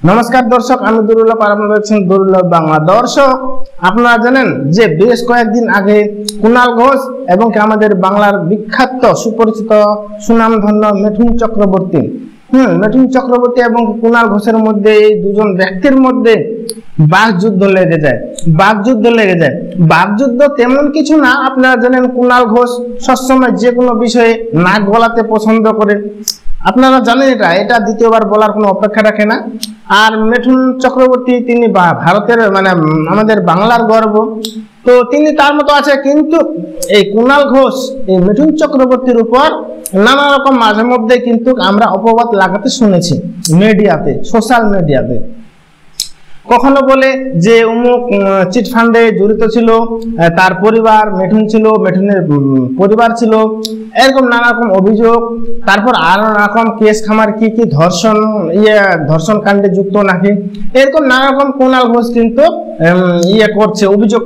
নমস্কার দর্শক, আমি দুরুল্লাহ আর আপনারা দেখছেন দুরুল্লাহ বাংলা। দর্শক, আপনারা জানেন যে বেশ কয়েকদিন আগে কুণাল ঘোষ এবং আমাদের বাংলার বিখ্যাত সুপরিচিত সুনামধন্য মিঠুন চক্রবর্তী এবং কুণাল ঘোষের মধ্যে এই দুজন ব্যক্তির মধ্যে বাকযুদ্ধ লেগে যায়। বাকযুদ্ধ তেমন কিছু না, আপনারা জানেন কুণাল ঘোষ সবসময় যে কোনো বিষয়ে নাক গলাতে পছন্দ করে। আপনারা জানেন এটা দ্বিতীয়বার বলার কোনো অপেক্ষা রাখে না। আর মিঠুন চক্রবর্তী তিনি ভারতের আমাদের বাংলার গর্ব, তো তিনি তার মতো আছে। কিন্তু এই কুণাল ঘোষ এই মিঠুন চক্রবর্তীর উপর নানা রকম মাঝে মধ্যে কিন্তু আমরা অপবাদ লাগাতে শুনেছি মিডিয়াতে, সোশ্যাল মিডিয়াতে। কখনো বলে যে অমুক চিটফান্ডে জড়িত ছিল, তার পরিবার মিঠুন ছিল, মিঠুনের পরিবার ছিল, এরকম নানা রকম অভিযোগ। তারপর আরো রকম কেস খামার কি ধর্ষণ কাণ্ডে যুক্ত নাকি, এরকম নানা রকম কুণাল ঘোষ কিন্তু করছে, অভিযোগ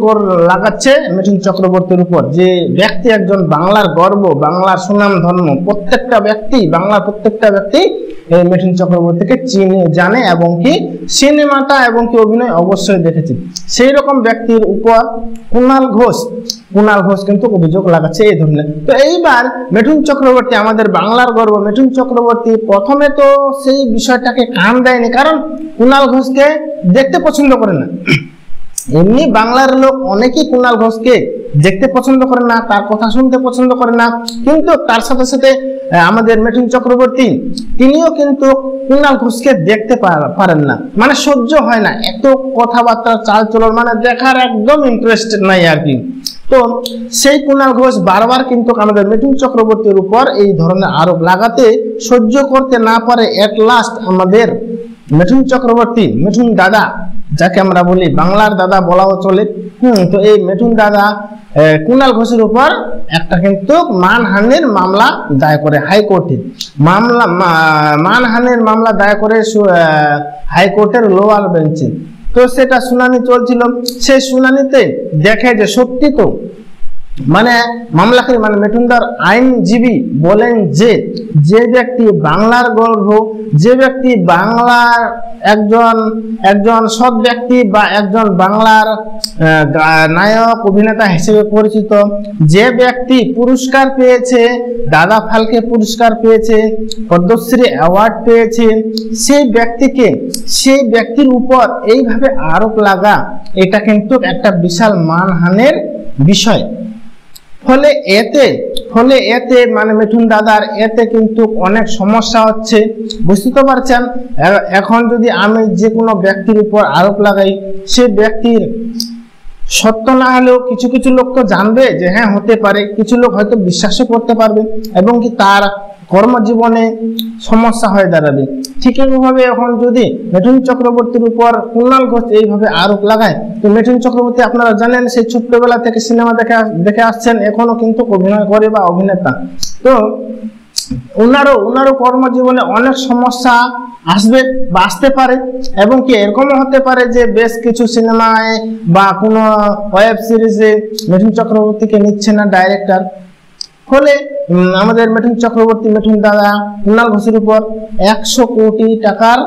লাগাচ্ছে মিঠুন চক্রবর্তীর উপর। যে ব্যক্তি একজন বাংলার গর্ব, বাংলার সুনাম ধর্ম, বাংলার প্রত্যেকটা ব্যক্তি এই মিঠুন চক্রবর্তীকে চিনে জানে এবং কি সিনেমাটা এবং কি অভিনয় অবশ্যই দেখেছি। সেই রকম ব্যক্তির উপর কুণাল ঘোষ কিন্তু অভিযোগ লাগাচ্ছে এই ধরনের। তো এইবার মিঠুন চক্রবর্তী, আমাদের বাংলার গর্ব মিঠুন চক্রবর্তী, প্রথমে তো সেই বিষয়টাকে কান দেয়নি, কারণ কুণাল ঘোষকে দেখতে পছন্দ করে না। এমনি বাংলার লোক অনেকেই কুণাল ঘোষকে দেখতে পছন্দ করে না, তার কথা শুনতে পছন্দ করে না। কিন্তু তার সাথে সাথে আমাদের মিঠুন চক্রবর্তী তিনিও কিন্তু কুণাল ঘোষকে দেখতে পারেন না, সহ্য হয় না, এত কথাবার্তা চাল চলন দেখার একদম ইন্টারেস্ট নাই আর কি। তো সেই কুণাল ঘোষ বারবার কিন্তু আমাদের মিঠুন চক্রবর্তীর উপর এই ধরনের আরোপ লাগাতে সহ্য করতে না পারে। এট লাস্ট আমাদের মিঠুন চক্রবর্তী, মিঠুন দাদা যাকে আমরা বলি, বাংলার দাদা বলাও চলে, তো এই মিঠুন দাদা কুণাল ঘোষের উপর একটা কিন্তু মানহানির মামলা দায় করে হাইকোর্টে। মানহানির মামলা দায় করে হাইকোর্টের লোয়ার বেঞ্চে। তো সেটা শুনানি চলছিল। সেই শুনানিতে দেখে যে সত্যি তো মামলাকারী মিঠুনদার আইনজীবী বলেন যে ব্যক্তি বাংলার গর্ব, যে ব্যক্তি বাংলার একজন সৎ ব্যক্তি বা একজন বাংলার নায়ক অভিনেতা হিসেবে পরিচিত, যে ব্যক্তি পুরস্কার পেয়েছে, দাদা ফালকে পুরস্কার পেয়েছে, পদ্মশ্রী অ্যাওয়ার্ড পেয়েছে, সেই ব্যক্তির উপর এইভাবে আরোপ লাগা, এটা কিন্তু একটা বিশাল মানহানির বিষয়। ফলে এতে মিঠুন দাদার এতে কিন্তু অনেক সমস্যা হচ্ছে, বুঝতে পারছেন। এখন যদি আমি যে কোনো ব্যক্তির উপর আরোপ লাগাই, সে ব্যক্তির সত্য না হলেও কিছু কিছু লোক তো জানবে যে হ্যাঁ হতে পারে, কিছু লোক হয়তো বিশ্বাসও করতে পারবে এবং কি তার কর্মজীবনে সমস্যা হয়ে দাঁড়াবে। ঠিক এইভাবে এখন যদি মিঠুন চক্রবর্তীর উপর কুণাল ঘোষ এইভাবে আরোপ লাগায়, তো মিঠুন চক্রবর্তী আপনারা জানেন সেই ছোট্টবেলা থেকে সিনেমা দেখে আসছেন, এখনো কিন্তু অভিনয় করে বা অভিনেতা। তো উনারও কর্মজীবনে অনেক সমস্যা আসবে বা আসতে পারে, এবং কি এরকমও হতে পারে যে বেশ কিছু সিনেমায় বা কোনো ওয়েব সিরিজে মিঠুন চক্রবর্তীকে নিচ্ছে না ডাইরেক্টর। ফলে আমাদের মিঠুন চক্রবর্তী, মিঠুন দাদা কুণাল ঘোষের উপর 100 কোটি টাকার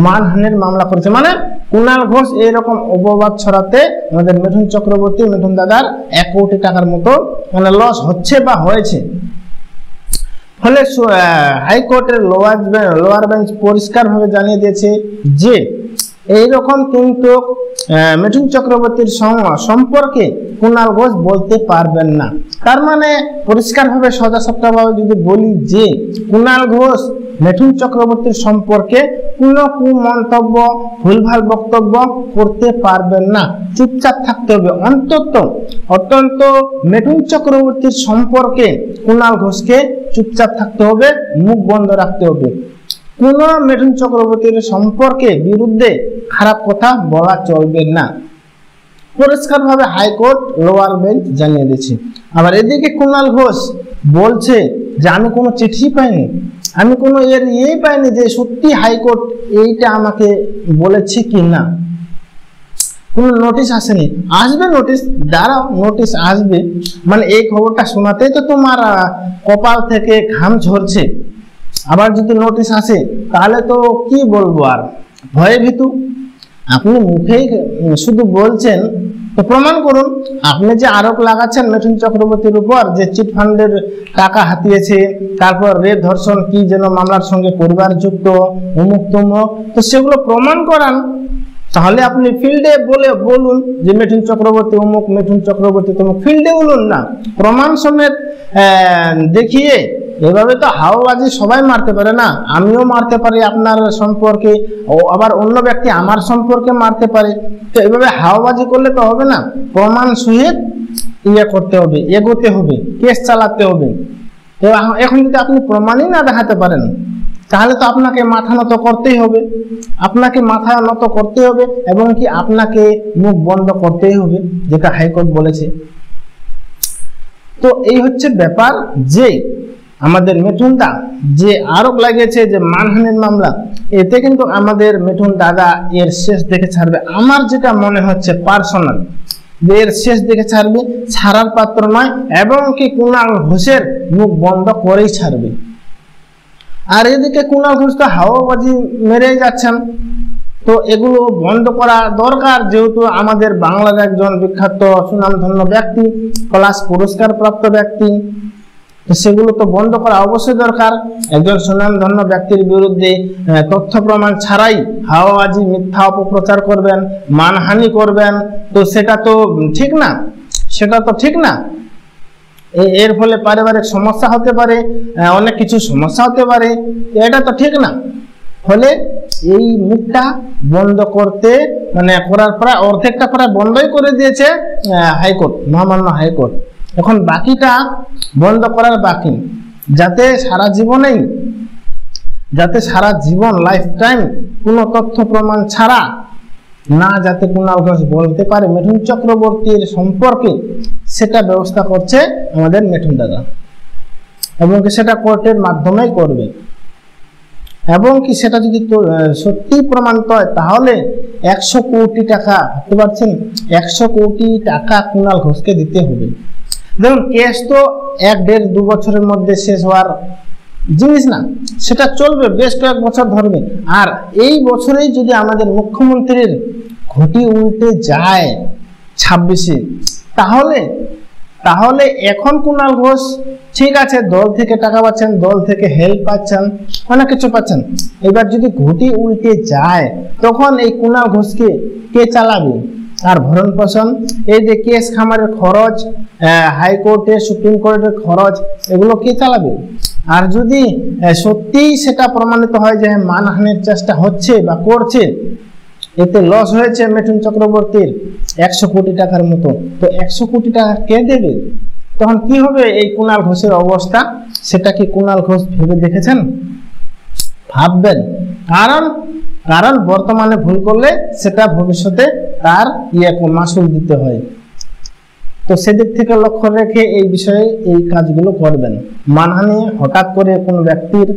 মানহানির মামলা করেছে। কুণাল ঘোষ এইরকম অপবাদ ছড়াতে আমাদের মিঠুন চক্রবর্তী, মিঠুন দাদার 1 কোটি টাকার মতো লস হচ্ছে বা হয়েছে। ফলে হাইকোর্টের লোয়ার বেঞ্চ পরিষ্কারভাবে জানিয়ে দিয়েছে যে এইরকম কিন্তু মিঠুন চক্রবর্তীর সম্পর্কে কুণাল ঘোষ বলতে পারবেন না। তার পরিষ্কারভাবে সোজাসাপটাভাবে যদি বলি যে কুণাল ঘোষ মিঠুন চক্রবর্তীর সম্পর্কে কোনো কুমন্তব্য, ভুলভাল বক্তব্য করতে পারবেন না, চুপচাপ থাকতে হবে। অত্যন্ত মিঠুন চক্রবর্তীর সম্পর্কে কুণাল ঘোষকে চুপচাপ থাকতে হবে, মুখ বন্ধ রাখতে হবে। কোন মিঠুন চক্রবর্তীর সম্পর্কে বিরুদ্ধে খারাপ কথা বলা চলবে না, পরিষ্কারভাবে হাইকোর্ট লোয়ার বেঞ্চ জানিয়ে দিয়েছে। আবার এদিকে কুণাল ঘোষ বলছে যে আমি কোনো চিঠি পাইনি, আমি কোনো পাইনি যে সত্যি হাইকোর্ট এইটা আমাকে বলেছে কি না, কোনো নোটিশ আসেনি। আসবে নোটিশ, দাঁড়াও নোটিশ আসবে। এই খবরটা শোনাতেই তো তোমার কপাল থেকে ঘাম ঝরছে। আবার যদি নোটিশ আসে তাহলে তো কি বলবো আর। ভয়ে ভীতু। আপনি মুখেই শুধু বলছেন, তো প্রমাণ করুন। আপনি যে আরোপ লাগাচ্ছেন মিঠুন চক্রবর্তীর উপর যে চিট ফান্ডের টাকা হাতিয়েছে, তারপর রেপ ধর্ষণ কি যেন মামলার সঙ্গে পরিবার যুক্ত, অমুক তমুক, তো সেগুলো প্রমাণ করান। তাহলে আপনি ফিল্ডে বলুন যে মিঠুন চক্রবর্তী অমুক, মিঠুন চক্রবর্তী তমুক, ফিল্ডে বলুন না, প্রমাণ সমেত দেখিয়ে। এভাবে তো হাওয়াবাজি সবাই মারতে পারে না। আমিও মারতে পারি আপনার সম্পর্কে, ও আবার অন্য ব্যক্তি আমার সম্পর্কে মারতে পারে। তো এভাবে হাওয়াবাজি করলে তো হবে না, প্রমাণ সহিত করতে হবে, এগোতে হবে, কেস চালাতে হবে। তো এখন যদি আপনি প্রমাণই না দেখাতে পারেন, তাহলে তো আপনাকে মাথা নত করতেই হবে, আপনাকে মাথা নত করতে হবে, এবং কি আপনাকে মুখ বন্ধ করতেই হবে, যেটা হাইকোর্ট বলেছে। তো এই হচ্ছে ব্যাপার যে আমাদের মিঠুন দা যে আরোপ লাগিয়েছে যে মানহানির মামলা, এতে কিন্তু আমাদের মিঠুন দাদা এর শেষ দেখে ছাড়বে। আমার যেটা মনে হচ্ছে পার্সোনাল, যে এর শেষ দেখে ছাড়বে, ছাড়ার পাত্র নয়, এবং কি কুণাল ঘোষের মুখ বন্ধ করেই ছাড়বে। আর এদিকে কুণাল ঘোষ তো হাওয়াবাজি মেরে যাচ্ছেন, তো এগুলো বন্ধ করা দরকার। যেহেতু আমাদের বাংলার একজন বিখ্যাত সুনামধন্য ব্যক্তি, প্লাস পুরস্কার প্রাপ্ত ব্যক্তি, তো সেগুলো তো বন্ধ করা অবশ্যই দরকার। একজন সুনামধন্য ব্যক্তির বিরুদ্ধে তথ্য প্রমাণ ছাড়াই হাওয়াবাজি, মিথ্যা অপপ্রচার করবেন, মানহানি করবেন, তো সেটা তো ঠিক না, সেটা তো ঠিক না। এর ফলে পারিবারিক সমস্যা হতে পারে, অনেক কিছু সমস্যা হতে পারে, এটা তো ঠিক না। ফলে এই মুখটা বন্ধ করতে করার প্রায় অর্ধেকটা প্রায় বন্ধই করে দিয়েছে হাইকোর্ট, মহামান্য হাইকোর্ট। এখন বাকিটা বন্ধ করার বাকি, যাতে সারা জীবন লাইফ টাইম কোনো তথ্য প্রমাণ ছাড়া না যাতে কুণাল ঘোষ বলতে পারে মিঠুন চক্রবর্তীর সম্পর্কে, সেটা ব্যবস্থা করছে আমাদের মিঠুন দাদা, এবং সেটা কোর্টের মাধ্যমেই করবে। এবং কি সেটা যদি সত্যি প্রমাণিত হয়, তাহলে 100 কোটি টাকা, ভাবতে পারছেন, 100 কোটি টাকা কুণাল ঘোষকে দিতে হবে। দেখুন, কেস তো 1-1.5-2 বছরের মধ্যে শেষ হওয়ার জিনিস না, সেটা চলবে, বেশ কয়েক বছর ধরবে। আর এই বছরেই যদি আমাদের মুখ্যমন্ত্রীর ঘটি উল্টে যায় 26-এ, তাহলে এখন কুণাল ঘোষ ঠিক আছে, দল থেকে টাকা পাচ্ছেন, দল থেকে হেল্প পাচ্ছেন, অনেক কিছু পাচ্ছেন। এবার যদি ঘটি উল্টে যায়, তখন এই কুণাল ঘোষকে কে চালাবে? আর ভরণ পোষণ, এই যে কেস খামারের খরচ, হাইকোর্টে সুপ্রিম কোর্টের খরচ, এগুলো কে চালাবে? আর যদি সত্যিই সেটা প্রমাণিত হয় যে মানহানির চেষ্টা হচ্ছে বা করছে, এতে লস হয়েছে মিঠুন চক্রবর্তীর 100 কোটি টাকার মতো, তো 100 কোটি টাকা কে দেবে? তখন কি হবে এই কুণাল ঘোষের অবস্থা? সেটা কি কুণাল ঘোষ ভেবে দেখেছেন? ভাববেন, কারণ বর্তমানে ভুল করলে সেটা ভবিষ্যতে তার মাসুল দিতে হয়। তো সেদিক থেকে লক্ষ্য রেখে এই বিষয়ে এই কাজগুলো করবেন। মানহানি হঠাৎ করে কোনো ব্যক্তির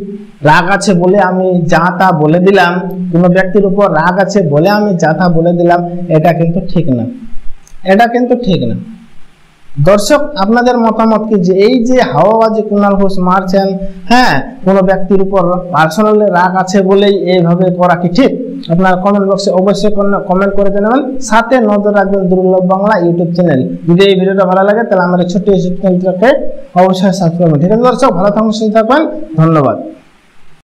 রাগ আছে বলে আমি যা তা বলে দিলাম, কোনো ব্যক্তির উপর রাগ আছে বলে আমি যা তা বলে দিলাম, এটা কিন্তু ঠিক না, এটা কিন্তু ঠিক না। দর্শক, আপনাদের মতামত কি, যে এই যে হাওয়াবাজি কুণাল ঘোষ মারছেন, হ্যাঁ, কোনো ব্যক্তির উপর পার্সোনালি রাগ আছে বলেই এইভাবে করা কি ঠিক? আপনারা কমেন্ট বক্সে অবশ্যই কমেন্ট করে জানাবেন। সাথে নজর রাখবেন দুর্লভ বাংলা ইউটিউব চ্যানেল। যদি এই ভিডিওটা ভালো লাগে, তাহলে আমার ছোট্ট ইউটিউব চ্যানেলটাকে অবশ্যই সাবস্ক্রাইব করবেন। ঠিক আছে দর্শক, ভালো থাকুন, সুস্থ থাকবেন, ধন্যবাদ।